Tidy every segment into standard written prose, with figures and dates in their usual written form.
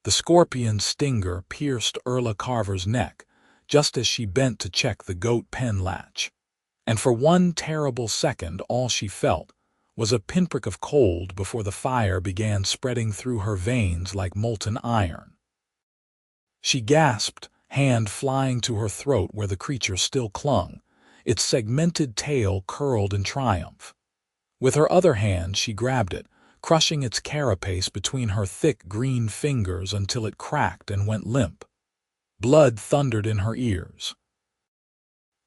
The scorpion's stinger pierced Erla Carver's neck, just as she bent to check the goat pen latch. And for one terrible second all she felt was a pinprick of cold before the fire began spreading through her veins like molten iron. She gasped, hand flying to her throat where the creature still clung, its segmented tail curled in triumph. With her other hand she grabbed it, crushing its carapace between her thick green fingers until it cracked and went limp. Blood thundered in her ears.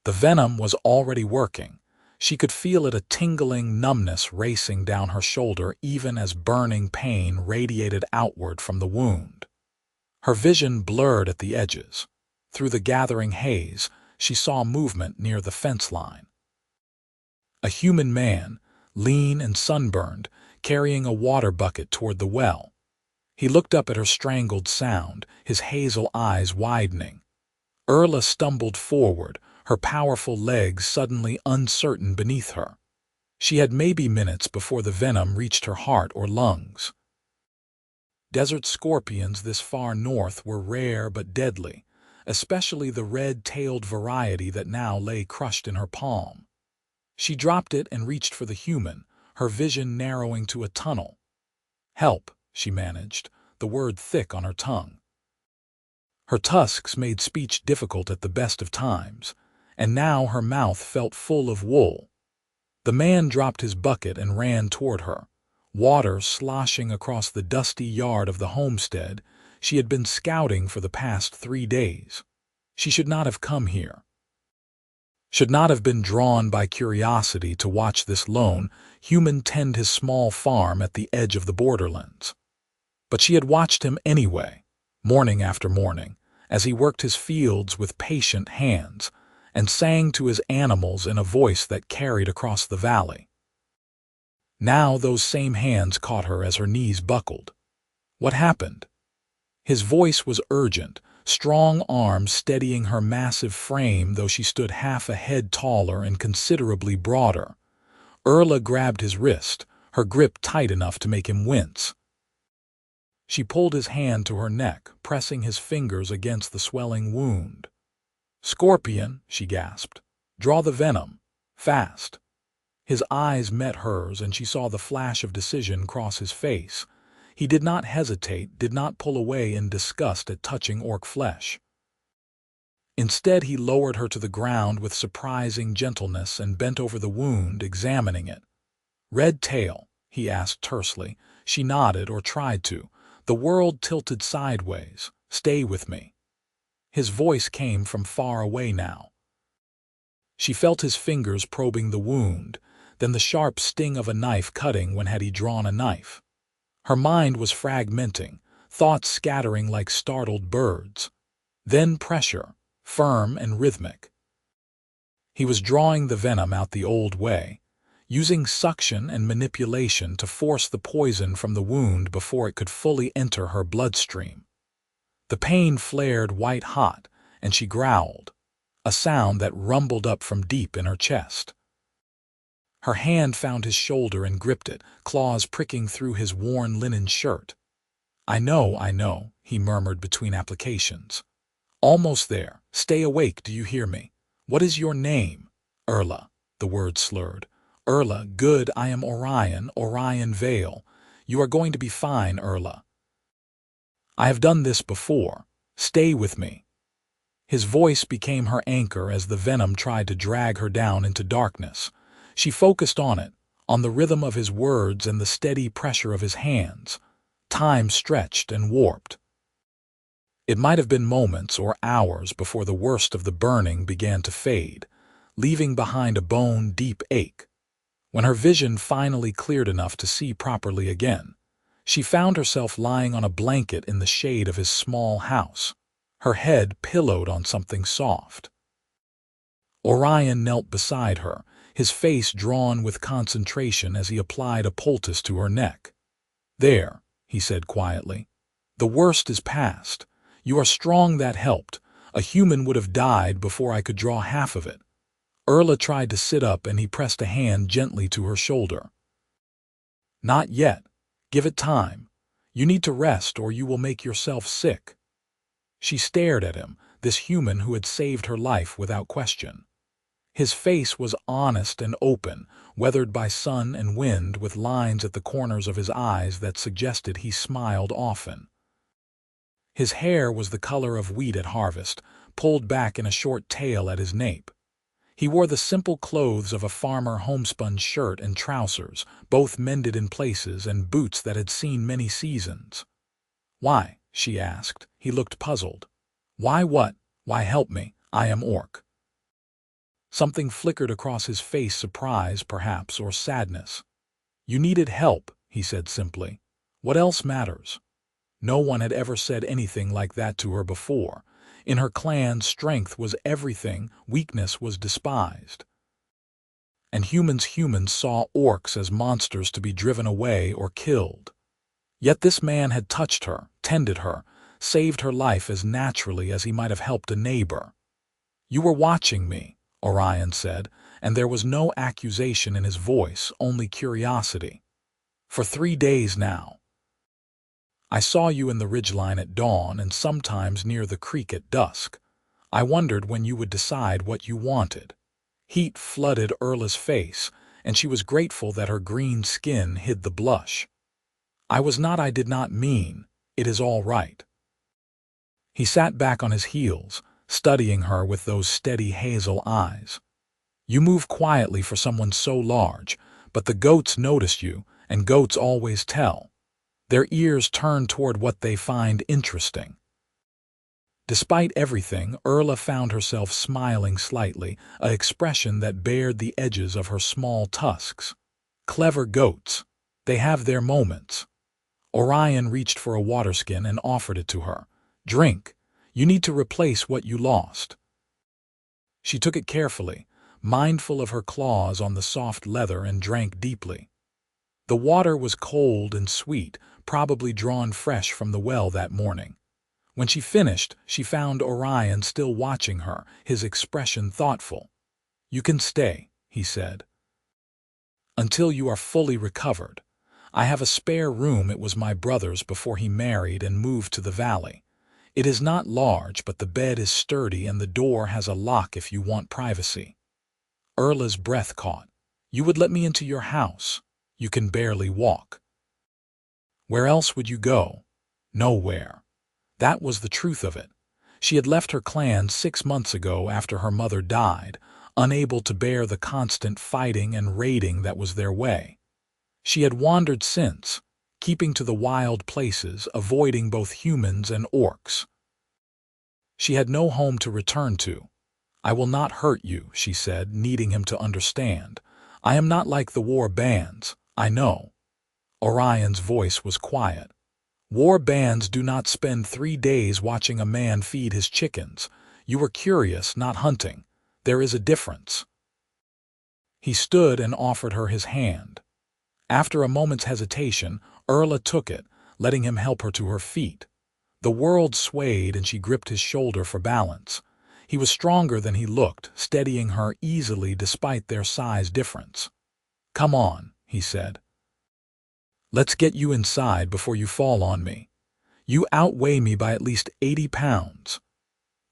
The venom was already working. She could feel it, a tingling numbness racing down her shoulder even as burning pain radiated outward from the wound. Her vision blurred at the edges. Through the gathering haze, she saw movement near the fence line. A human man, lean and sunburned, carrying a water bucket toward the well. He looked up at her strangled sound, his hazel eyes widening. Erla stumbled forward, her powerful legs suddenly uncertain beneath her. She had maybe minutes before the venom reached her heart or lungs. Desert scorpions this far north were rare but deadly, especially the red-tailed variety that now lay crushed in her palm. She dropped it and reached for the human, her vision narrowing to a tunnel. "Help," she managed, the word thick on her tongue. Her tusks made speech difficult at the best of times, and now her mouth felt full of wool. The man dropped his bucket and ran toward her, water sloshing across the dusty yard of the homestead she had been scouting for the past 3 days. She should not have come here. Should not have been drawn by curiosity to watch this lone human tend his small farm at the edge of the borderlands. But she had watched him anyway, morning after morning, as he worked his fields with patient hands and sang to his animals in a voice that carried across the valley. Now those same hands caught her as her knees buckled. What happened? His voice was urgent, strong arms steadying her massive frame though she stood half a head taller and considerably broader. Erla grabbed his wrist, her grip tight enough to make him wince. She pulled his hand to her neck, pressing his fingers against the swelling wound. "Scorpion," she gasped. "Draw the venom. Fast." His eyes met hers and she saw the flash of decision cross his face. He did not hesitate, did not pull away in disgust at touching orc flesh. Instead, he lowered her to the ground with surprising gentleness and bent over the wound, examining it. "Red tail?" he asked tersely. She nodded, or tried to. The world tilted sideways. "Stay with me." His voice came from far away now. She felt his fingers probing the wound, then the sharp sting of a knife cutting when had he drawn a knife. Her mind was fragmenting, thoughts scattering like startled birds. Then pressure, firm and rhythmic. He was drawing the venom out the old way, using suction and manipulation to force the poison from the wound before it could fully enter her bloodstream. The pain flared white-hot, and she growled, a sound that rumbled up from deep in her chest. Her hand found his shoulder and gripped it, claws pricking through his worn linen shirt. I know," he murmured between applications. "Almost there. Stay awake, do you hear me? What is your name?" "Erla," the word slurred. "Erla, good, I am Orion, Orion Vale. You are going to be fine, Erla. I have done this before. Stay with me." His voice became her anchor as the venom tried to drag her down into darkness. She focused on it, on the rhythm of his words and the steady pressure of his hands. Time stretched and warped. It might have been moments or hours before the worst of the burning began to fade, leaving behind a bone-deep ache. When her vision finally cleared enough to see properly again, she found herself lying on a blanket in the shade of his small house, her head pillowed on something soft. Orion knelt beside her, his face drawn with concentration as he applied a poultice to her neck. "There," he said quietly. "The worst is past. You are strong, that helped. A human would have died before I could draw half of it." Erla tried to sit up and he pressed a hand gently to her shoulder. "Not yet. Give it time. You need to rest or you will make yourself sick." She stared at him, this human who had saved her life without question. His face was honest and open, weathered by sun and wind, with lines at the corners of his eyes that suggested he smiled often. His hair was the color of wheat at harvest, pulled back in a short tail at his nape. He wore the simple clothes of a farmer, homespun shirt and trousers, both mended in places, and boots that had seen many seasons. "Why?" she asked. He looked puzzled. "Why what? Why help me? I am Orc." Something flickered across his face, surprise perhaps, or sadness. "You needed help," he said simply. "What else matters?" No one had ever said anything like that to her before. In her clan, strength was everything, weakness was despised. And humans saw orcs as monsters to be driven away or killed. Yet this man had touched her, tended her, saved her life as naturally as he might have helped a neighbor. "You were watching me," Orion said, and there was no accusation in his voice, only curiosity. "For 3 days now. I saw you in the ridgeline at dawn and sometimes near the creek at dusk. I wondered when you would decide what you wanted." Heat flooded Erla's face, and she was grateful that her green skin hid the blush. I did not mean. It is all right." He sat back on his heels, studying her with those steady hazel eyes. "You move quietly for someone so large, but the goats noticed you, and goats always tell. Their ears turn toward what they find interesting." Despite everything, Erla found herself smiling slightly, an expression that bared the edges of her small tusks. Clever goats. They have their moments. Orion reached for a waterskin and offered it to her. "Drink. You need to replace what you lost." She took it carefully, mindful of her claws on the soft leather, and drank deeply. The water was cold and sweet, probably drawn fresh from the well that morning. When she finished, she found Orion still watching her, his expression thoughtful. "You can stay," he said, "until you are fully recovered. I have a spare room. It was my brother's before he married and moved to the valley. It is not large, but the bed is sturdy and the door has a lock if you want privacy." Erla's breath caught. "You would let me into your house? You can barely walk." Where else would you go? Nowhere. That was the truth of it. She had left her clan 6 months ago after her mother died, unable to bear the constant fighting and raiding that was their way. She had wandered since, keeping to the wild places, avoiding both humans and orcs. She had no home to return to. "I will not hurt you," she said, needing him to understand. "I am not like the war bands, I know." Orion's voice was quiet. "War bands do not spend 3 days watching a man feed his chickens. You were curious, not hunting. There is a difference." He stood and offered her his hand. After a moment's hesitation, Erla took it, letting him help her to her feet. The world swayed and she gripped his shoulder for balance. He was stronger than he looked, steadying her easily despite their size difference. "Come on," he said. "Let's get you inside before you fall on me. You outweigh me by at least 80 pounds.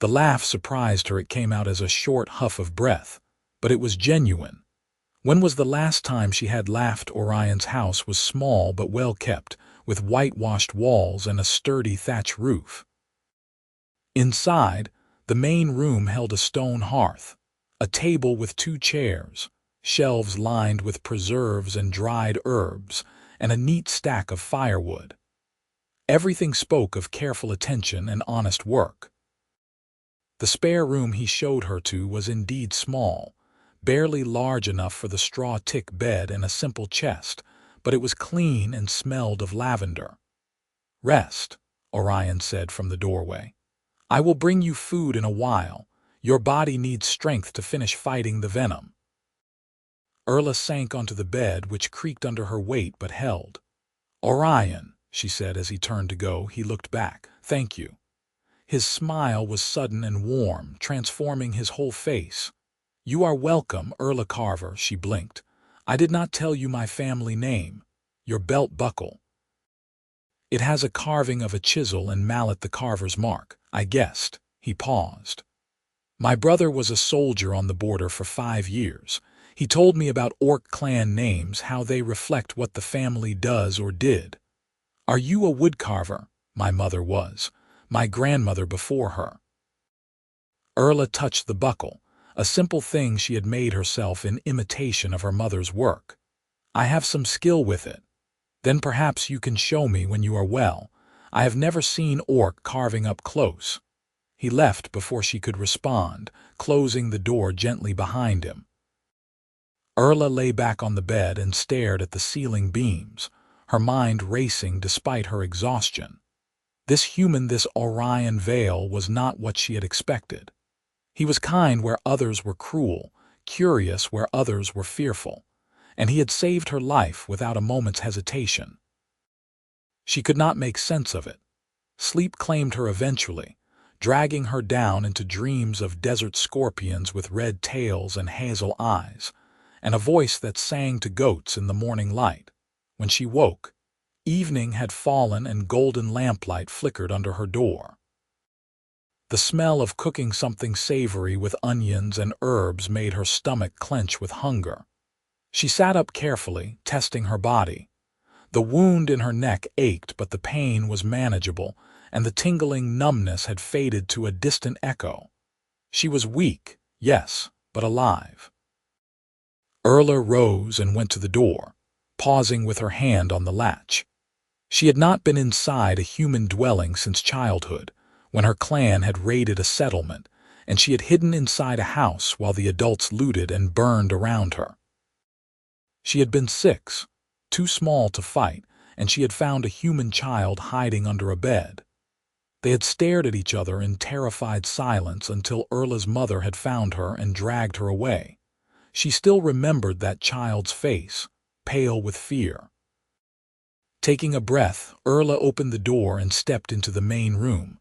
The laugh surprised her. It came out as a short huff of breath, but it was genuine. When was the last time she had laughed? Orion's house was small but well kept, with whitewashed walls and a sturdy thatch roof. Inside, the main room held a stone hearth, a table with 2 chairs, shelves lined with preserves and dried herbs, and a neat stack of firewood. Everything spoke of careful attention and honest work. The spare room he showed her to was indeed small, barely large enough for the straw tick bed and a simple chest, but it was clean and smelled of lavender. "Rest," Orion said from the doorway. "I will bring you food in a while. Your body needs strength to finish fighting the Venom." Erla sank onto the bed, which creaked under her weight but held. "Orion," she said as he turned to go. He looked back. "Thank you." His smile was sudden and warm, transforming his whole face. "You are welcome, Erla Carver," she blinked. "I did not tell you my family name. Your belt buckle." It has a carving of a chisel and mallet, the carver's mark, I guessed. He paused. My brother was a soldier on the border for 5 years. He told me about Orc clan names, how they reflect what the family does or did. Are you a woodcarver? My mother was. My grandmother before her. Erla touched the buckle, a simple thing she had made herself in imitation of her mother's work. I have some skill with it. Then perhaps you can show me when you are well. I have never seen Orc carving up close. He left before she could respond, closing the door gently behind him. Erla lay back on the bed and stared at the ceiling beams, her mind racing despite her exhaustion. This human, this Orion Vale, was not what she had expected. He was kind where others were cruel, curious where others were fearful, and he had saved her life without a moment's hesitation. She could not make sense of it. Sleep claimed her eventually, dragging her down into dreams of desert scorpions with red tails and hazel eyes, and a voice that sang to goats in the morning light. When she woke, evening had fallen and golden lamplight flickered under her door. The smell of cooking something savory with onions and herbs made her stomach clench with hunger. She sat up carefully, testing her body. The wound in her neck ached, but the pain was manageable, and the tingling numbness had faded to a distant echo. She was weak, yes, but alive. Erla rose and went to the door, pausing with her hand on the latch. She had not been inside a human dwelling since childhood, when her clan had raided a settlement, and she had hidden inside a house while the adults looted and burned around her. She had been 6, too small to fight, and she had found a human child hiding under a bed. They had stared at each other in terrified silence until Erla's mother had found her and dragged her away. She still remembered that child's face, pale with fear. Taking a breath, Erla opened the door and stepped into the main room.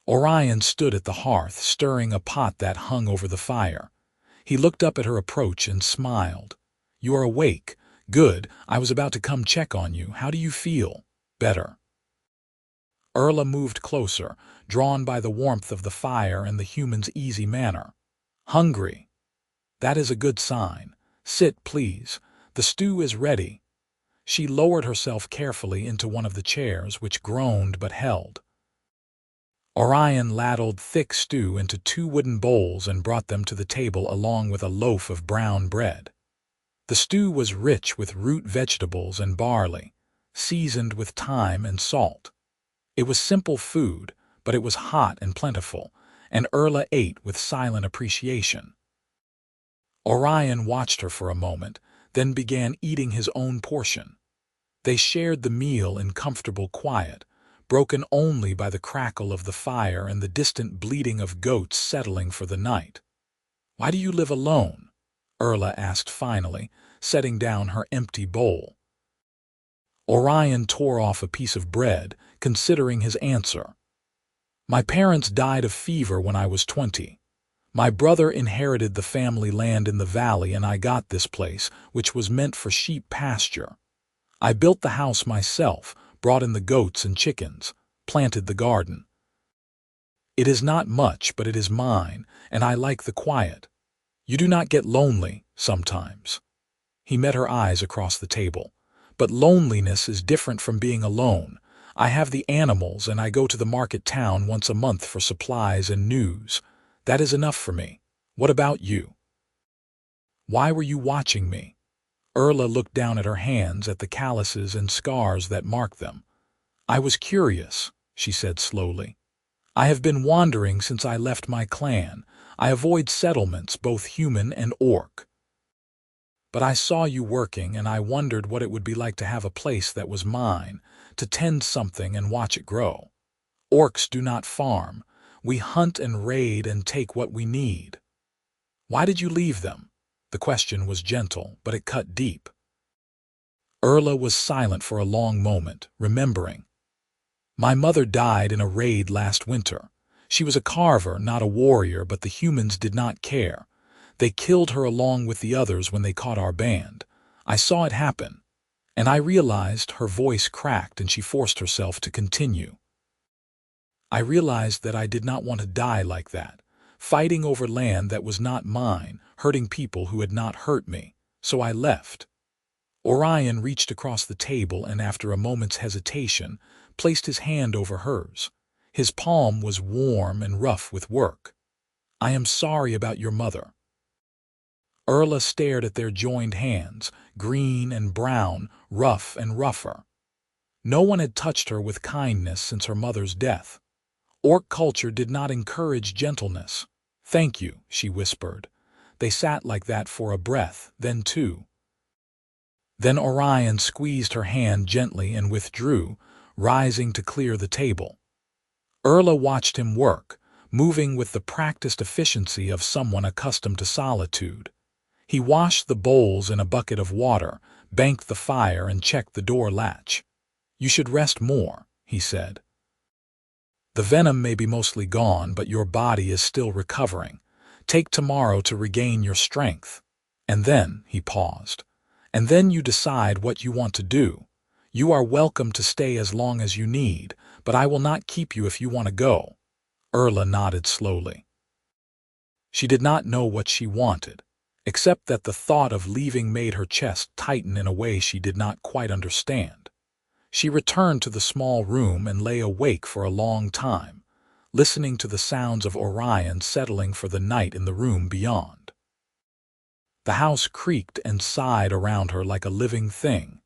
Orion stood at the hearth, stirring a pot that hung over the fire. He looked up at her approach and smiled. "You are awake. Good. I was about to come check on you. How do you feel?" "Better." Erla moved closer, drawn by the warmth of the fire and the human's easy manner. "Hungry. That is a good sign. Sit, please. The stew is ready." She lowered herself carefully into one of the chairs, which groaned but held. Orion ladled thick stew into 2 wooden bowls and brought them to the table along with a loaf of brown bread. The stew was rich with root vegetables and barley, seasoned with thyme and salt. It was simple food, but it was hot and plentiful, and Erla ate with silent appreciation. Orion watched her for a moment, then began eating his own portion. They shared the meal in comfortable quiet, broken only by the crackle of the fire and the distant bleating of goats settling for the night. "Why do you live alone?" Erla asked finally, setting down her empty bowl. Orion tore off a piece of bread, considering his answer. "My parents died of fever when I was 20. My brother inherited the family land in the valley, and I got this place, which was meant for sheep pasture. I built the house myself, brought in the goats and chickens, planted the garden. It is not much, but it is mine, and I like the quiet. You do not get lonely sometimes." He met her eyes across the table. "But loneliness is different from being alone. I have the animals, and I go to the market town once a month for supplies and news. That is enough for me. What about you?" "Why were you watching me?" Erla looked down at her hands, at the calluses and scars that marked them. "I was curious," she said slowly. "I have been wandering since I left my clan. I avoid settlements, both human and orc. But I saw you working, and I wondered what it would be like to have a place that was mine, to tend something and watch it grow. Orcs do not farm. We hunt and raid and take what we need." "Why did you leave them?" The question was gentle, but it cut deep. Erla was silent for a long moment, remembering. "My mother died in a raid last winter. She was a carver, not a warrior, but the humans did not care. They killed her along with the others when they caught our band. I saw it happen. And I realized her voice cracked and she forced herself to continue. I realized that I did not want to die like that, fighting over land that was not mine, hurting people who had not hurt me, so I left. Orion reached across the table and after a moment's hesitation, placed his hand over hers. His palm was warm and rough with work. I am sorry about your mother. Erla stared at their joined hands, green and brown, rough and rougher. No one had touched her with kindness since her mother's death. Orc culture did not encourage gentleness. Thank you, she whispered. They sat like that for a breath, then two. Then Orion squeezed her hand gently and withdrew, rising to clear the table. Erla watched him work, moving with the practiced efficiency of someone accustomed to solitude. He washed the bowls in a bucket of water, banked the fire and checked the door latch. You should rest more, he said. The venom may be mostly gone, but your body is still recovering. Take tomorrow to regain your strength. And then, he paused, and then you decide what you want to do. You are welcome to stay as long as you need, but I will not keep you if you want to go. Erla nodded slowly. She did not know what she wanted, except that the thought of leaving made her chest tighten in a way she did not quite understand. She returned to the small room and lay awake for a long time, listening to the sounds of Orion settling for the night in the room beyond. The house creaked and sighed around her like a living thing.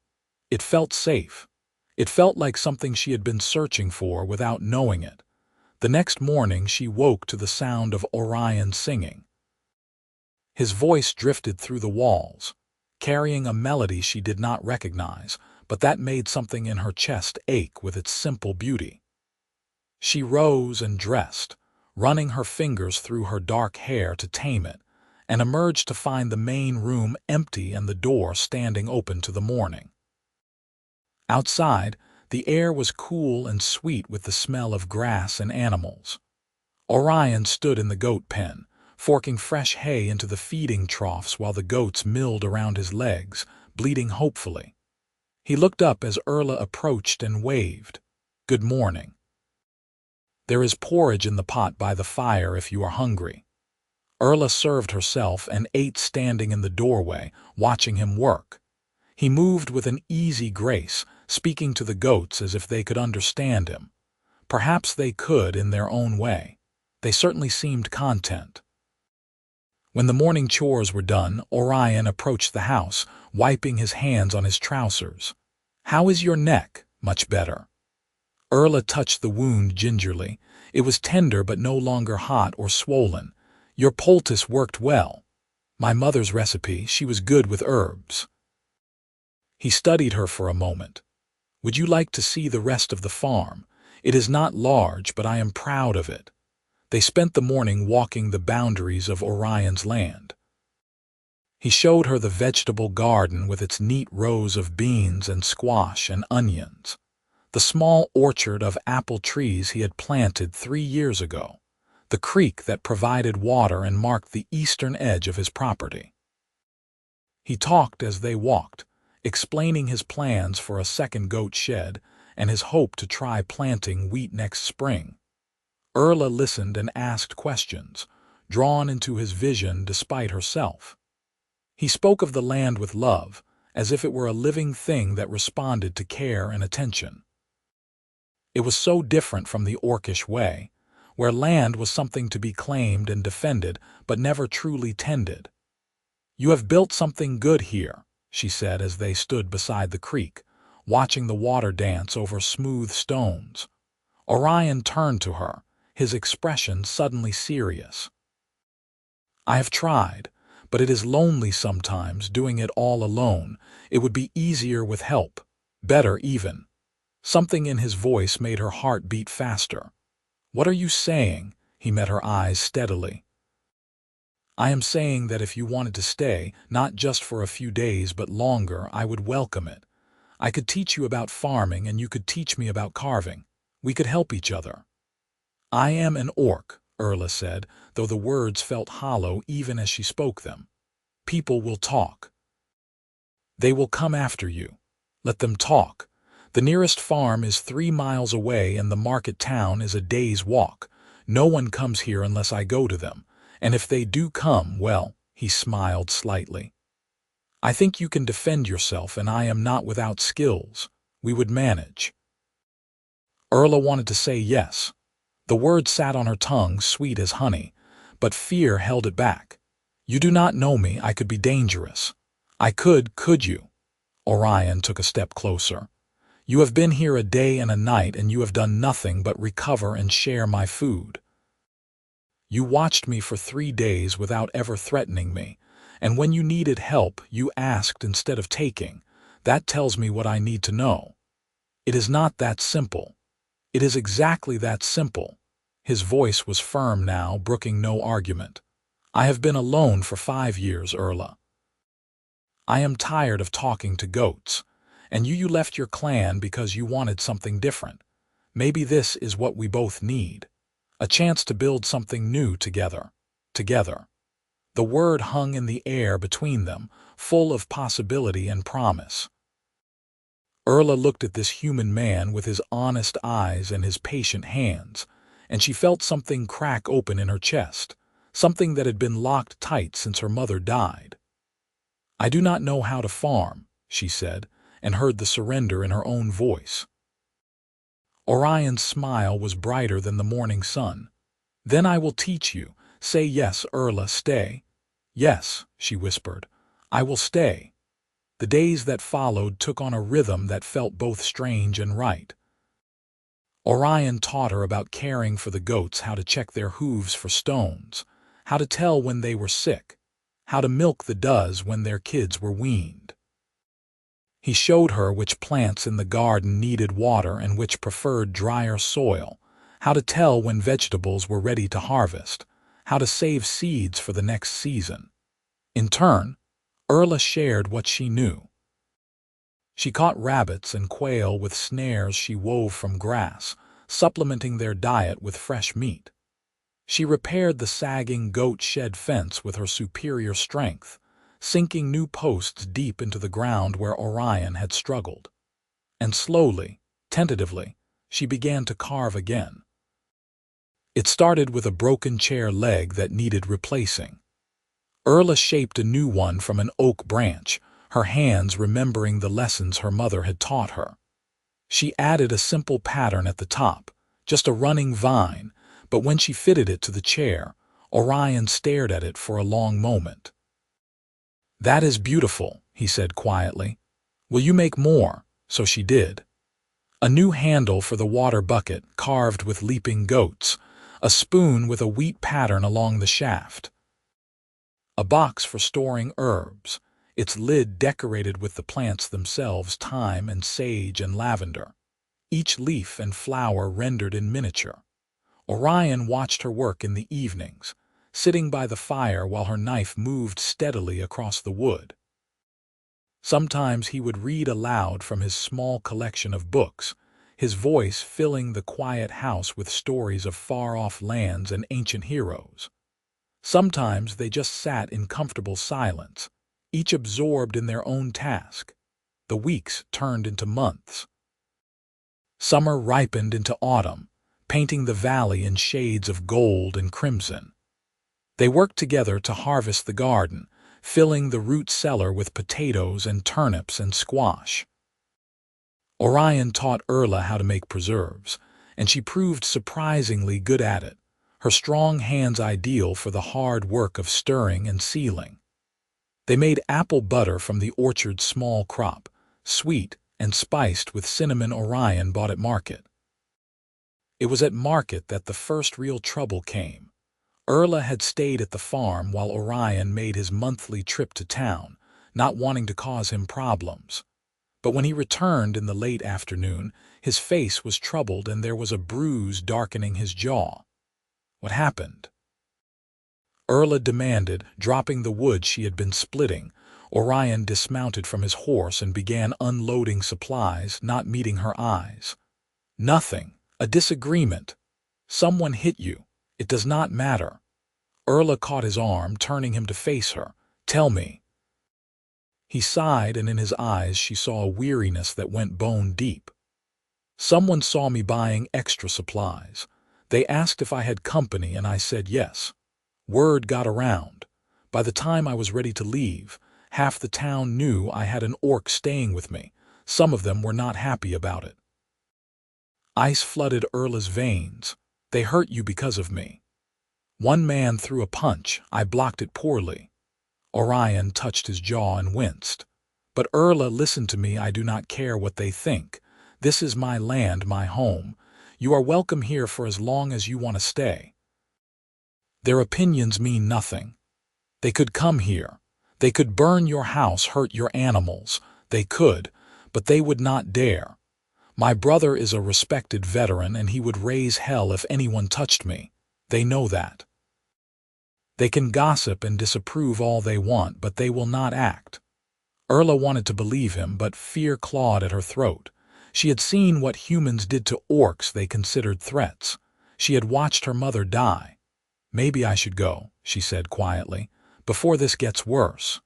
It felt safe. It felt like something she had been searching for without knowing it. The next morning she woke to the sound of Orion singing. His voice drifted through the walls, carrying a melody she did not recognize, but that made something in her chest ache with its simple beauty. She rose and dressed, running her fingers through her dark hair to tame it, and emerged to find the main room empty and the door standing open to the morning. Outside, the air was cool and sweet with the smell of grass and animals. Orion stood in the goat pen, forking fresh hay into the feeding troughs while the goats milled around his legs, bleating hopefully. He looked up as Erla approached and waved. Good morning. There is porridge in the pot by the fire if you are hungry. Erla served herself and ate standing in the doorway, watching him work. He moved with an easy grace, speaking to the goats as if they could understand him. Perhaps they could in their own way. They certainly seemed content. When the morning chores were done, Orion approached the house, wiping his hands on his trousers. How is your neck? Much better. Erla touched the wound gingerly. It was tender but no longer hot or swollen. Your poultice worked well. My mother's recipe, she was good with herbs. He studied her for a moment. Would you like to see the rest of the farm? It is not large, but I am proud of it. They spent the morning walking the boundaries of Orion's land. He showed her the vegetable garden with its neat rows of beans and squash and onions, the small orchard of apple trees he had planted 3 years ago, the creek that provided water and marked the eastern edge of his property. He talked as they walked, explaining his plans for a second goat shed and his hope to try planting wheat next spring. Erla listened and asked questions, drawn into his vision despite herself. He spoke of the land with love, as if it were a living thing that responded to care and attention. It was so different from the orcish way, where land was something to be claimed and defended but never truly tended. You have built something good here, she said as they stood beside the creek, watching the water dance over smooth stones. Orion turned to her, his expression suddenly serious. I have tried, but it is lonely sometimes doing it all alone. It would be easier with help, better even. Something in his voice made her heart beat faster. What are you saying? He met her eyes steadily. I am saying that if you wanted to stay, not just for a few days but longer, I would welcome it. I could teach you about farming and you could teach me about carving. We could help each other. I am an orc, Erla said, though the words felt hollow even as she spoke them. People will talk. They will come after you. Let them talk. The nearest farm is 3 miles away and the market town is a day's walk. No one comes here unless I go to them. And if they do come, well, he smiled slightly. I think you can defend yourself and I am not without skills. We would manage. Erla wanted to say yes. The word sat on her tongue, sweet as honey, but fear held it back. You do not know me, I could be dangerous. I could you? Orion took a step closer. You have been here a day and a night and you have done nothing but recover and share my food. You watched me for 3 days without ever threatening me, and when you needed help, you asked instead of taking. That tells me what I need to know. It is not that simple. It is exactly that simple. His voice was firm now, brooking no argument. I have been alone for 5 years, Erla. I am tired of talking to goats. And you left your clan because you wanted something different. Maybe this is what we both need. A chance to build something new together. Together. The word hung in the air between them, full of possibility and promise. Erla looked at this human man with his honest eyes and his patient hands, and she felt something crack open in her chest, something that had been locked tight since her mother died. I do not know how to farm, she said, and heard the surrender in her own voice. Orion's smile was brighter than the morning sun. Then I will teach you. Say yes, Erla, stay. Yes, she whispered. I will stay. The days that followed took on a rhythm that felt both strange and right. Orion taught her about caring for the goats, how to check their hooves for stones, how to tell when they were sick, how to milk the does when their kids were weaned. He showed her which plants in the garden needed water and which preferred drier soil, how to tell when vegetables were ready to harvest, how to save seeds for the next season. In turn, Erla shared what she knew. She caught rabbits and quail with snares she wove from grass, supplementing their diet with fresh meat. She repaired the sagging goat shed fence with her superior strength, sinking new posts deep into the ground where Orion had struggled. And slowly, tentatively, she began to carve again. It started with a broken chair leg that needed replacing. Erla shaped a new one from an oak branch, her hands remembering the lessons her mother had taught her. She added a simple pattern at the top, just a running vine, but when she fitted it to the chair, Orion stared at it for a long moment. That is beautiful, he said quietly. Will you make more? So she did. A new handle for the water bucket carved with leaping goats, a spoon with a wheat pattern along the shaft, a box for storing herbs, its lid decorated with the plants themselves, thyme and sage and lavender, each leaf and flower rendered in miniature. Orion watched her work in the evenings, sitting by the fire while her knife moved steadily across the wood. Sometimes he would read aloud from his small collection of books, his voice filling the quiet house with stories of far-off lands and ancient heroes. Sometimes they just sat in comfortable silence, each absorbed in their own task. The weeks turned into months. Summer ripened into autumn, painting the valley in shades of gold and crimson. They worked together to harvest the garden, filling the root cellar with potatoes and turnips and squash. Orion taught Erla how to make preserves, and she proved surprisingly good at it, her strong hands ideal for the hard work of stirring and sealing. They made apple butter from the orchard's small crop, sweet and spiced with cinnamon Orion bought at market. It was at market that the first real trouble came. Erla had stayed at the farm while Orion made his monthly trip to town, not wanting to cause him problems. But when he returned in the late afternoon, his face was troubled and there was a bruise darkening his jaw. What happened? Erla demanded, dropping the wood she had been splitting. Orion dismounted from his horse and began unloading supplies, not meeting her eyes. Nothing. A disagreement. Someone hit you. It does not matter. Erla caught his arm, turning him to face her. Tell me. He sighed, and in his eyes she saw a weariness that went bone deep. Someone saw me buying extra supplies. They asked if I had company, and I said yes. Word got around. By the time I was ready to leave, half the town knew I had an orc staying with me. Some of them were not happy about it. Ice flooded Erla's veins. They hurt you because of me. One man threw a punch. I blocked it poorly. Orion touched his jaw and winced. But Erla, listen to me. I do not care what they think. This is my land, my home. You are welcome here for as long as you want to stay. Their opinions mean nothing. They could come here. They could burn your house, hurt your animals. They could, but they would not dare. My brother is a respected veteran, and he would raise hell if anyone touched me. They know that. They can gossip and disapprove all they want, but they will not act. Erla wanted to believe him, but fear clawed at her throat. She had seen what humans did to orcs they considered threats. She had watched her mother die. Maybe I should go, she said quietly, before this gets worse.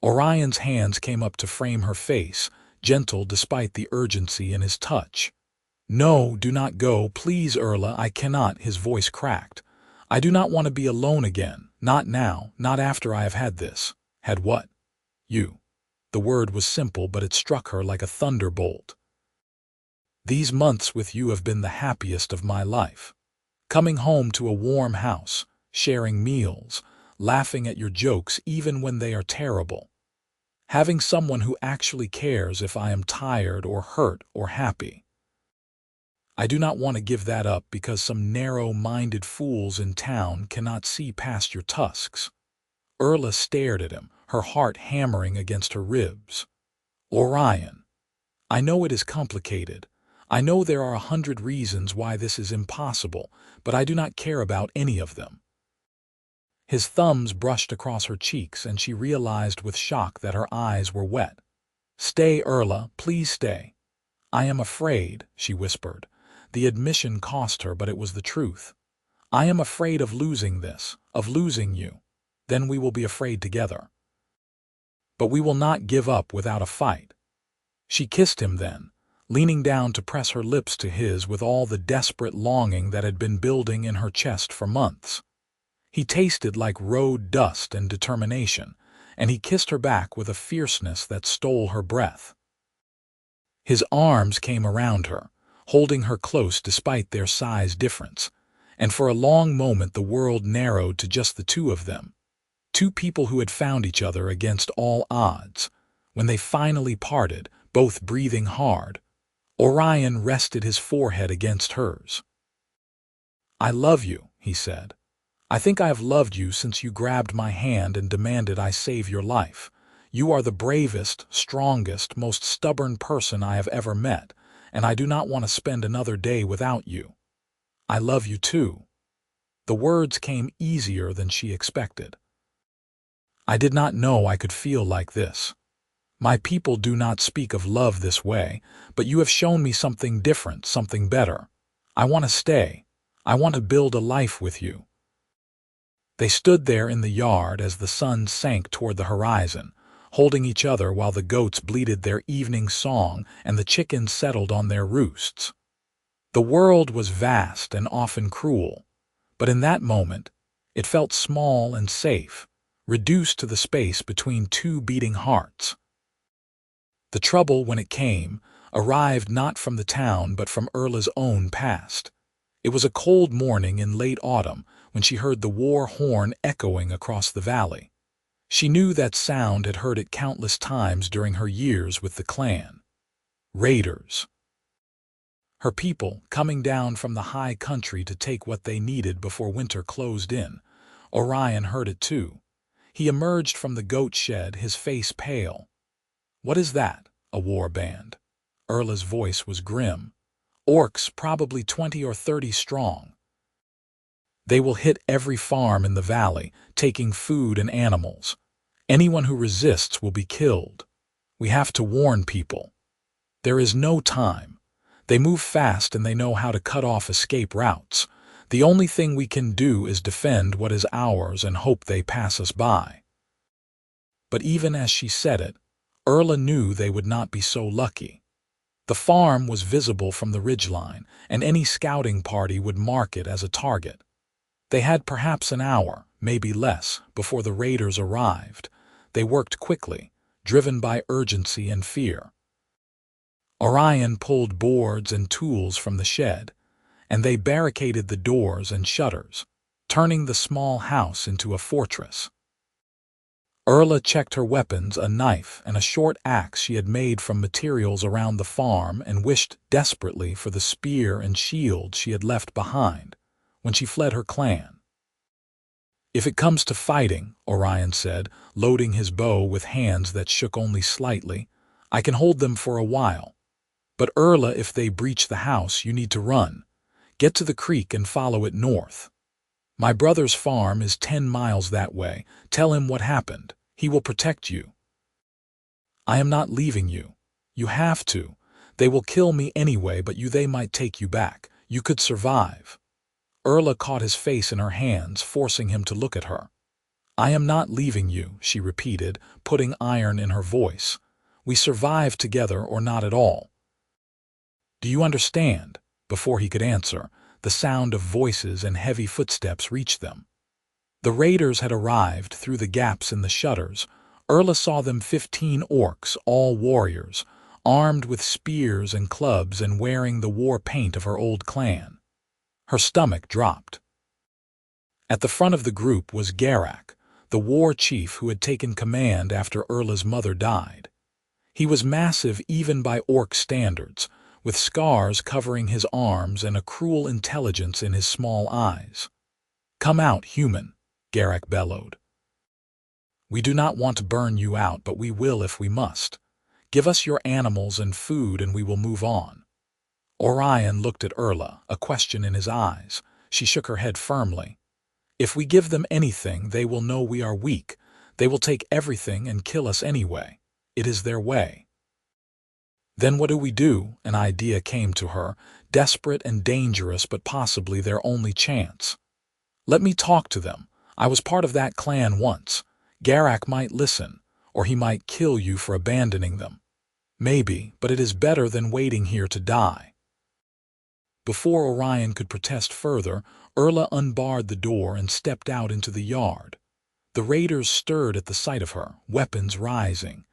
Orion's hands came up to frame her face, gentle despite the urgency in his touch. No, do not go, please, Erla, I cannot, his voice cracked. I do not want to be alone again, not now, not after I have had this. Had what? You. The word was simple, but it struck her like a thunderbolt. These months with you have been the happiest of my life. Coming home to a warm house, sharing meals, laughing at your jokes even when they are terrible. Having someone who actually cares if I am tired or hurt or happy. I do not want to give that up because some narrow-minded fools in town cannot see past your tusks. Erla stared at him, her heart hammering against her ribs. Orion, I know it is complicated. I know there are 100 reasons why this is impossible, but I do not care about any of them. His thumbs brushed across her cheeks, and she realized with shock that her eyes were wet. Stay, Erla, please stay. I am afraid, she whispered. The admission cost her, but it was the truth. I am afraid of losing this, of losing you. Then we will be afraid together. But we will not give up without a fight. She kissed him then, leaning down to press her lips to his with all the desperate longing that had been building in her chest for months. He tasted like road dust and determination, and he kissed her back with a fierceness that stole her breath. His arms came around her, holding her close despite their size difference, and for a long moment the world narrowed to just the two of them. Two people who had found each other against all odds. When they finally parted, both breathing hard, Orion rested his forehead against hers. I love you, he said. I think I have loved you since you grabbed my hand and demanded I save your life. You are the bravest, strongest, most stubborn person I have ever met, and I do not want to spend another day without you. I love you too. The words came easier than she expected. I did not know I could feel like this. My people do not speak of love this way, but you have shown me something different, something better. I want to stay. I want to build a life with you. They stood there in the yard as the sun sank toward the horizon, holding each other while the goats bleated their evening song and the chickens settled on their roosts. The world was vast and often cruel, but in that moment, it felt small and safe, reduced to the space between two beating hearts. The trouble, when it came, arrived not from the town but from Erla's own past. It was a cold morning in late autumn when she heard the war horn echoing across the valley. She knew that sound, had heard it countless times during her years with the clan. Raiders. Her people, coming down from the high country to take what they needed before winter closed in. Orion heard it too. He emerged from the goat shed, his face pale. What is that? A war band. Erla's voice was grim. Orcs, probably 20 or 30 strong. They will hit every farm in the valley, taking food and animals. Anyone who resists will be killed. We have to warn people. There is no time. They move fast and they know how to cut off escape routes. The only thing we can do is defend what is ours and hope they pass us by. But even as she said it, Erla knew they would not be so lucky. The farm was visible from the ridgeline, and any scouting party would mark it as a target. They had perhaps an hour, maybe less, before the raiders arrived. They worked quickly, driven by urgency and fear. Orion pulled boards and tools from the shed, and they barricaded the doors and shutters, turning the small house into a fortress. Erla checked her weapons, a knife and a short axe she had made from materials around the farm, and wished desperately for the spear and shield she had left behind when she fled her clan. "If it comes to fighting," Orion said, loading his bow with hands that shook only slightly, "I can hold them for a while. But Erla, if they breach the house, you need to run. Get to the creek and follow it north. My brother's farm is 10 miles that way. Tell him what happened. He will protect you." "I am not leaving you. You have to. They will kill me anyway, but they might take you back. You could survive." Erla caught his face in her hands, forcing him to look at her. "I am not leaving you," she repeated, putting iron in her voice. "We survive together or not at all. Do you understand?" Before he could answer, the sound of voices and heavy footsteps reached them. The raiders had arrived through the gaps in the shutters. Erla saw them 15 orcs, all warriors, armed with spears and clubs and wearing the war paint of her old clan. Her stomach dropped. At the front of the group was Garak, the war chief who had taken command after Erla's mother died. He was massive even by orc standards, with scars covering his arms and a cruel intelligence in his small eyes. "Come out, human," Garak bellowed. "We do not want to burn you out, but we will if we must. Give us your animals and food and we will move on." Orion looked at Erla, a question in his eyes. She shook her head firmly. "If we give them anything, they will know we are weak. They will take everything and kill us anyway. It is their way." "Then what do we do?" An idea came to her, desperate and dangerous, but possibly their only chance. "Let me talk to them. I was part of that clan once. Garak might listen, or he might kill you for abandoning them. Maybe, but it is better than waiting here to die." Before Orion could protest further, Erla unbarred the door and stepped out into the yard. The raiders stirred at the sight of her, weapons rising.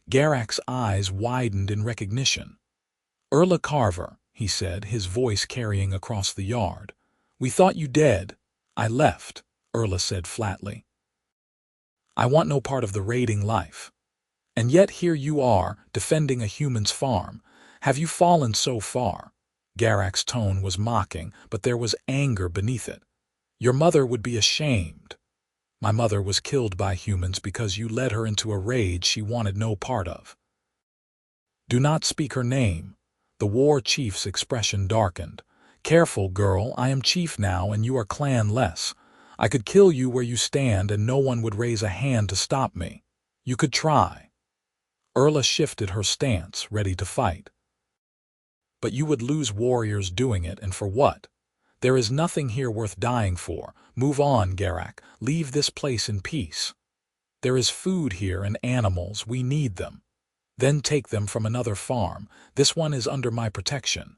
Garak's eyes widened in recognition. "Erla Carver," he said, his voice carrying across the yard. "We thought you dead." "I left," Erla said flatly. "I want no part of the raiding life. And yet here you are, defending a human's farm. Have you fallen so far?" Garak's tone was mocking, but there was anger beneath it. "Your mother would be ashamed. My mother was killed by humans because you led her into a rage she wanted no part of." "Do not speak her name." The war chief's expression darkened. "Careful, girl, I am chief now and you are clan-less. I could kill you where you stand and no one would raise a hand to stop me. You could try." Erla shifted her stance, ready to fight. "But you would lose warriors doing it, and for what? There is nothing here worth dying for. Move on, Garak. Leave this place in peace. There is food here and animals. We need them. Then take them from another farm. This one is under my protection."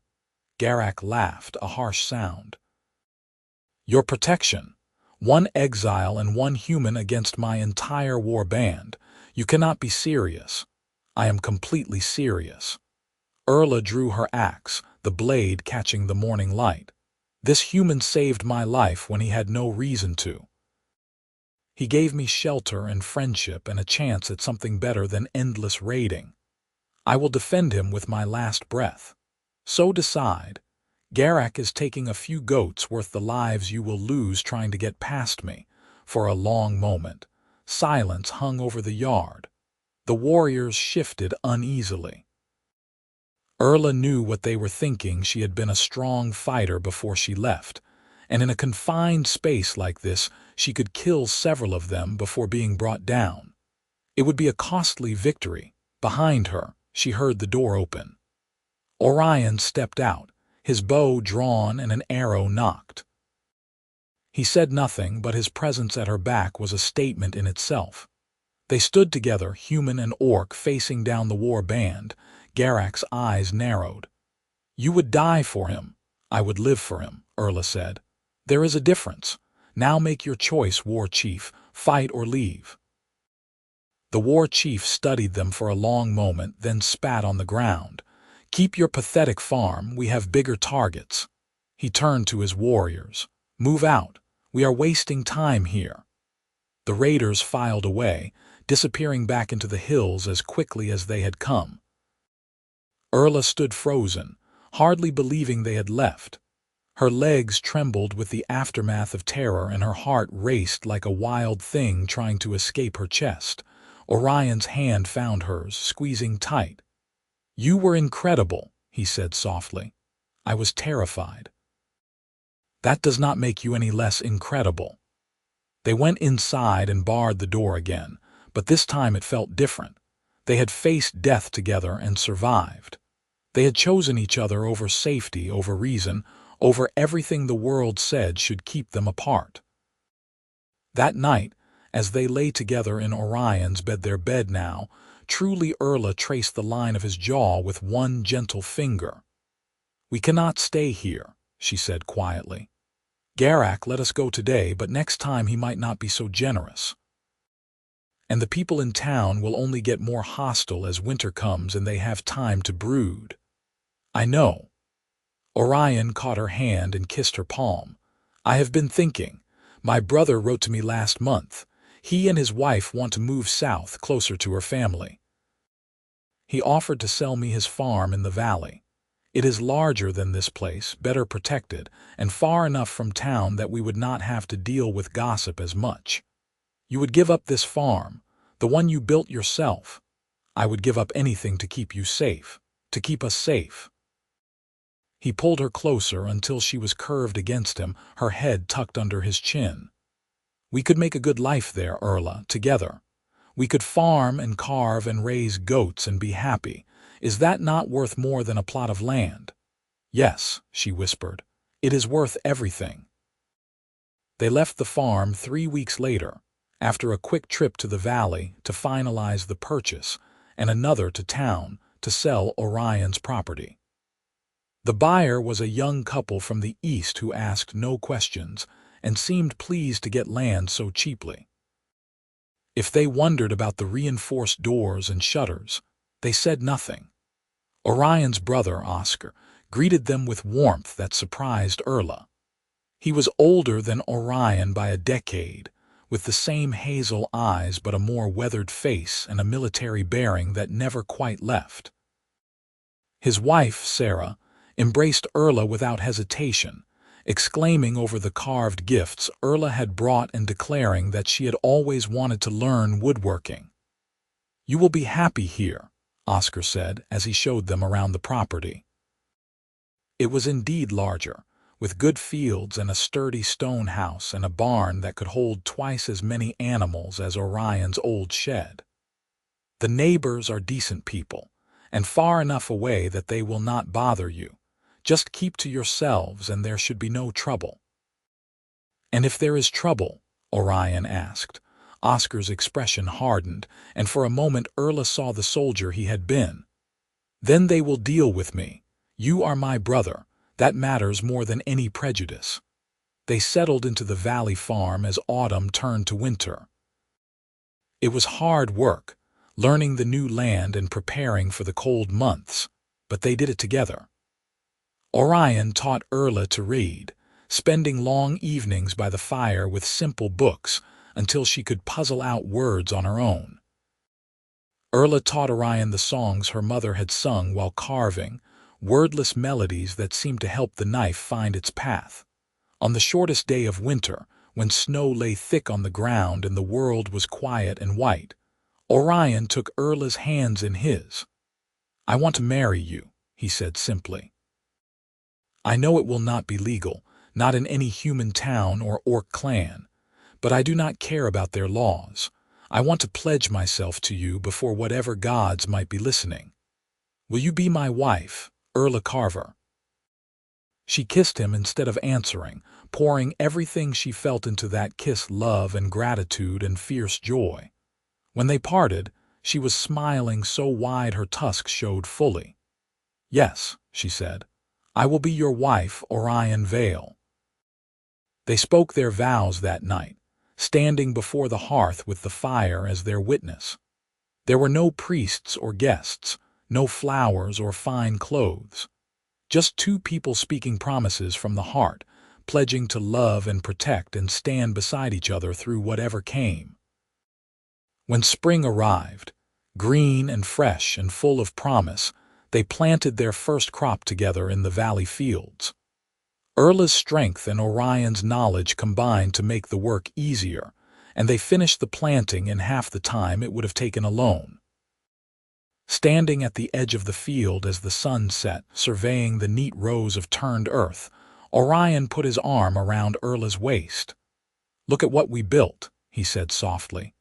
Garak laughed, a harsh sound. "Your protection? One exile and one human against my entire war band. You cannot be serious." "I am completely serious." Erla drew her axe, the blade catching the morning light. "This human saved my life when he had no reason to. He gave me shelter and friendship and a chance at something better than endless raiding. I will defend him with my last breath. So decide. Garak is taking a few goats worth the lives you will lose trying to get past me." For a long moment, silence hung over the yard. The warriors shifted uneasily. Erla knew what they were thinking. She had been a strong fighter before she left, and in a confined space like this, she could kill several of them before being brought down. It would be a costly victory. Behind her, she heard the door open. Orion stepped out, his bow drawn and an arrow nocked. He said nothing, but his presence at her back was a statement in itself. They stood together, human and orc, facing down the war band. Garak's eyes narrowed. "You would die for him. I would live for him," Erla said. "There is a difference. Now make your choice, war chief. Fight or leave." The war chief studied them for a long moment, then spat on the ground. "Keep your pathetic farm. We have bigger targets." He turned to his warriors. "Move out. We are wasting time here." The raiders filed away, disappearing back into the hills as quickly as they had come. Erla stood frozen, hardly believing they had left. Her legs trembled with the aftermath of terror, and her heart raced like a wild thing trying to escape her chest. Orion's hand found hers, squeezing tight. "You were incredible," he said softly. "I was terrified." "That does not make you any less incredible." They went inside and barred the door again, but this time it felt different. They had faced death together and survived. They had chosen each other over safety, over reason, over everything the world said should keep them apart. That night, as they lay together in Orion's bed, their bed now, truly Erla traced the line of his jaw with one gentle finger. "We cannot stay here," she said quietly. "Garak let us go today, but next time he might not be so generous. And the people in town will only get more hostile as winter comes and they have time to brood." "I know." Orion caught her hand and kissed her palm. "I have been thinking. My brother wrote to me last month. He and his wife want to move south, closer to her family. He offered to sell me his farm in the valley. It is larger than this place, better protected, and far enough from town that we would not have to deal with gossip as much. You would give up this farm, the one you built yourself. I would give up anything to keep you safe, to keep us safe." He pulled her closer until she was curved against him, her head tucked under his chin. "We could make a good life there, Erla, together. We could farm and carve and raise goats and be happy. Is that not worth more than a plot of land?" "Yes," she whispered. "It is worth everything." They left the farm 3 weeks later, after a quick trip to the valley to finalize the purchase, and another to town to sell Orion's property. The buyer was a young couple from the east who asked no questions and seemed pleased to get land so cheaply. If they wondered about the reinforced doors and shutters, they said nothing. Orion's brother, Oscar, greeted them with warmth that surprised Erla. He was older than Orion by a decade, with the same hazel eyes but a more weathered face and a military bearing that never quite left. His wife, Sarah, embraced Erla without hesitation, exclaiming over the carved gifts Erla had brought and declaring that she had always wanted to learn woodworking. "You will be happy here," Oscar said as he showed them around the property. It was indeed larger, with good fields and a sturdy stone house and a barn that could hold twice as many animals as Orion's old shed. "The neighbors are decent people, and far enough away that they will not bother you. Just keep to yourselves and there should be no trouble." "And if there is trouble?" Orion asked. Oscar's expression hardened, and for a moment Erla saw the soldier he had been. "Then they will deal with me. You are my brother. That matters more than any prejudice." They settled into the valley farm as autumn turned to winter. It was hard work, learning the new land and preparing for the cold months, but they did it together. Orion taught Erla to read, spending long evenings by the fire with simple books until she could puzzle out words on her own. Erla taught Orion the songs her mother had sung while carving, wordless melodies that seemed to help the knife find its path. On the shortest day of winter, when snow lay thick on the ground and the world was quiet and white, Orion took Erla's hands in his. "I want to marry you," he said simply. "I know it will not be legal, not in any human town or orc clan, but I do not care about their laws. I want to pledge myself to you before whatever gods might be listening. Will you be my wife, Erla Carver?" She kissed him instead of answering, pouring everything she felt into that kiss, love and gratitude and fierce joy. When they parted, she was smiling so wide her tusks showed fully. "Yes," she said, "I will be your wife, Orion Vale." They spoke their vows that night, standing before the hearth with the fire as their witness. There were no priests or guests, no flowers or fine clothes. Just two people speaking promises from the heart, pledging to love and protect and stand beside each other through whatever came. When spring arrived, green and fresh and full of promise, they planted their first crop together in the valley fields. Erla's strength and Orion's knowledge combined to make the work easier, and they finished the planting in half the time it would have taken alone. Standing at the edge of the field as the sun set, surveying the neat rows of turned earth, Orion put his arm around Erla's waist. "Look at what we built," he said softly.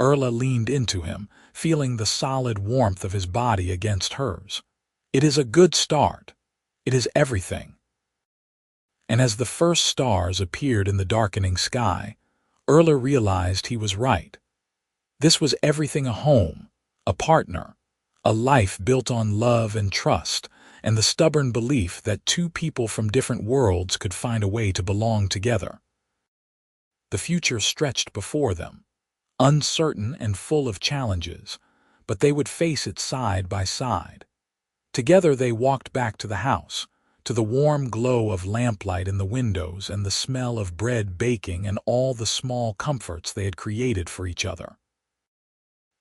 Erla leaned into him, feeling the solid warmth of his body against hers. "It is a good start. It is everything." And as the first stars appeared in the darkening sky, Erla realized he was right. This was everything: a home, a partner, a life built on love and trust, and the stubborn belief that two people from different worlds could find a way to belong together. The future stretched before them, uncertain and full of challenges, but they would face it side by side. Together they walked back to the house, to the warm glow of lamplight in the windows and the smell of bread baking and all the small comforts they had created for each other.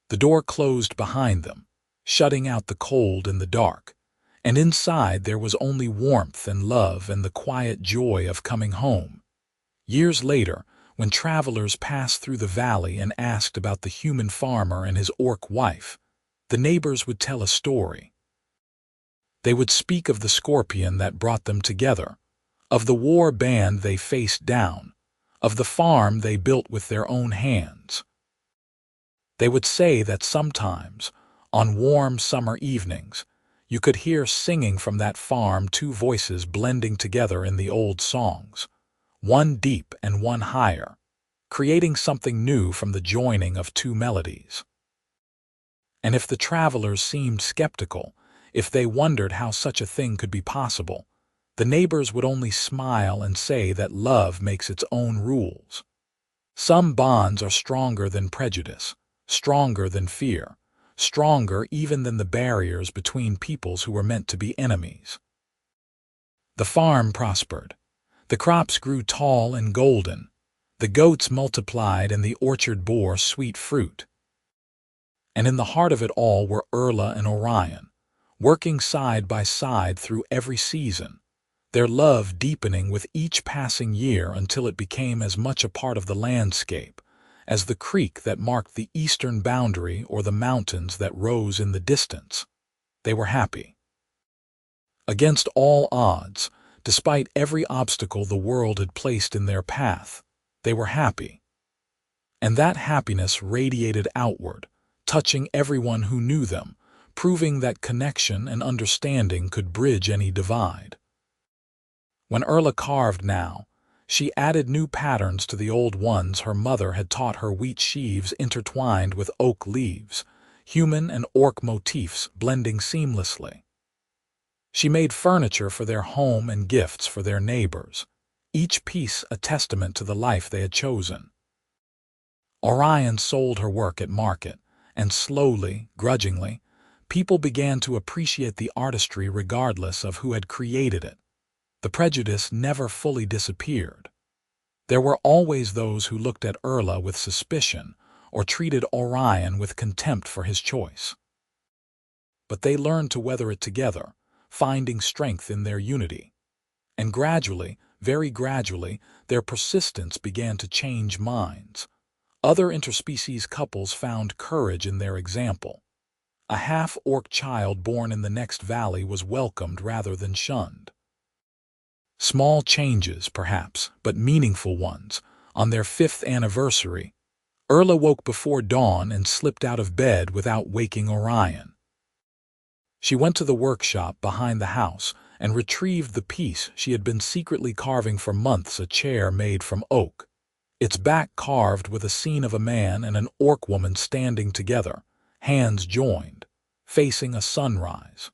The door closed behind them, shutting out the cold and the dark, and inside there was only warmth and love and the quiet joy of coming home. Years later, when travelers passed through the valley and asked about the human farmer and his orc wife, the neighbors would tell a story. They would speak of the scorpion that brought them together, of the war band they faced down, of the farm they built with their own hands. They would say that sometimes, on warm summer evenings, you could hear singing from that farm two voices blending together in the old songs, one deep and one higher, creating something new from the joining of two melodies. And if the travelers seemed skeptical, if they wondered how such a thing could be possible, the neighbors would only smile and say that love makes its own rules. Some bonds are stronger than prejudice, stronger than fear, stronger even than the barriers between peoples who were meant to be enemies. The farm prospered. The crops grew tall and golden. The goats multiplied and the orchard bore sweet fruit. And in the heart of it all were Erla and Orion, working side by side through every season, their love deepening with each passing year until it became as much a part of the landscape as the creek that marked the eastern boundary or the mountains that rose in the distance. They were happy. Against all odds, despite every obstacle the world had placed in their path, they were happy. And that happiness radiated outward, touching everyone who knew them, proving that connection and understanding could bridge any divide. When Erla carved now, she added new patterns to the old ones her mother had taught her: wheat sheaves intertwined with oak leaves, human and orc motifs blending seamlessly. She made furniture for their home and gifts for their neighbors, each piece a testament to the life they had chosen. Orion sold her work at market, and slowly, grudgingly, people began to appreciate the artistry regardless of who had created it. The prejudice never fully disappeared. There were always those who looked at Erla with suspicion or treated Orion with contempt for his choice. But they learned to weather it together, finding strength in their unity. And gradually, very gradually, their persistence began to change minds. Other interspecies couples found courage in their example. A half-orc child born in the next valley was welcomed rather than shunned. Small changes, perhaps, but meaningful ones. On their 5th anniversary, Erla woke before dawn and slipped out of bed without waking Orion. She went to the workshop behind the house and retrieved the piece she had been secretly carving for months: a chair made from oak. its back carved with a scene of a man and an orc woman standing together, hands joined, facing a sunrise.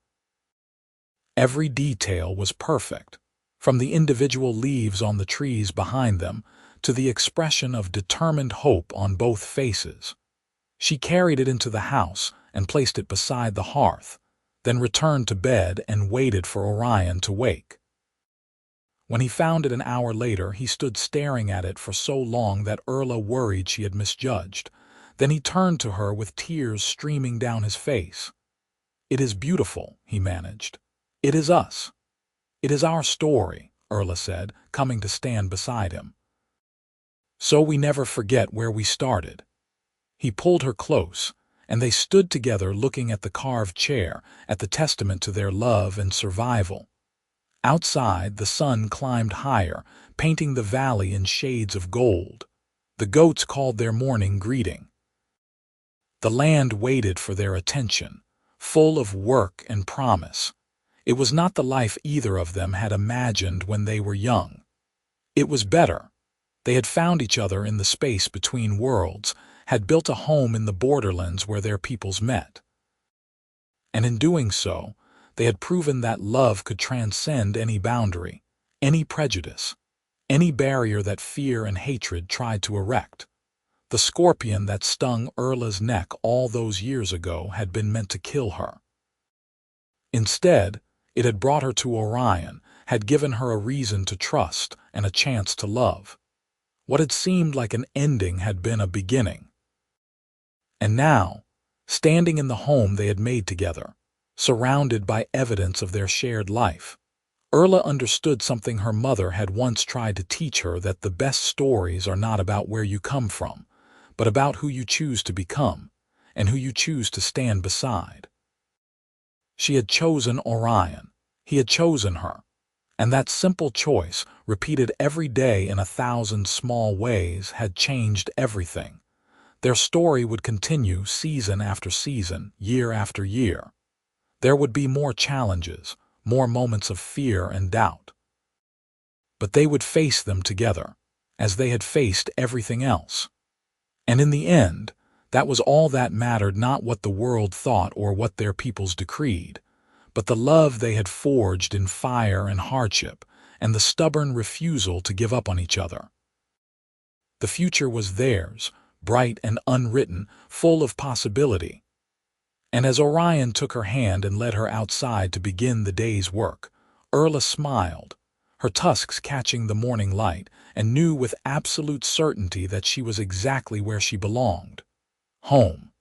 Every detail was perfect, from the individual leaves on the trees behind them to the expression of determined hope on both faces. She carried it into the house and placed it beside the hearth, then returned to bed and waited for Orion to wake. When he found it an hour later, he stood staring at it for so long that Erla worried she had misjudged. Then he turned to her with tears streaming down his face. "It is beautiful," he managed. "It is us. It is our story," Erla said, coming to stand beside him. "So we never forget where we started." He pulled her close, and they stood together looking at the carved chair, at the testament to their love and survival. Outside, the sun climbed higher, painting the valley in shades of gold. The goats called their morning greeting. The land waited for their attention, full of work and promise. It was not the life either of them had imagined when they were young. It was better. They had found each other in the space between worlds, had built a home in the borderlands where their peoples met. And in doing so, they had proven that love could transcend any boundary, any prejudice, any barrier that fear and hatred tried to erect. The scorpion that stung Erla's neck all those years ago had been meant to kill her. Instead, it had brought her to Orion, had given her a reason to trust and a chance to love. What had seemed like an ending had been a beginning. And now, standing in the home they had made together, surrounded by evidence of their shared life, Erla understood something her mother had once tried to teach her, that the best stories are not about where you come from, but about who you choose to become and who you choose to stand beside. She had chosen Orion. He had chosen her. And that simple choice, repeated every day in 1,000 small ways, had changed everything. Their story would continue season after season, year after year. There would be more challenges, more moments of fear and doubt. But they would face them together, as they had faced everything else. And in the end, that was all that mattered, not what the world thought or what their peoples decreed, but the love they had forged in fire and hardship, and the stubborn refusal to give up on each other. The future was theirs, bright and unwritten, full of possibility. And as Orion took her hand and led her outside to begin the day's work, Erla smiled, her tusks catching the morning light, and knew with absolute certainty that she was exactly where she belonged: home.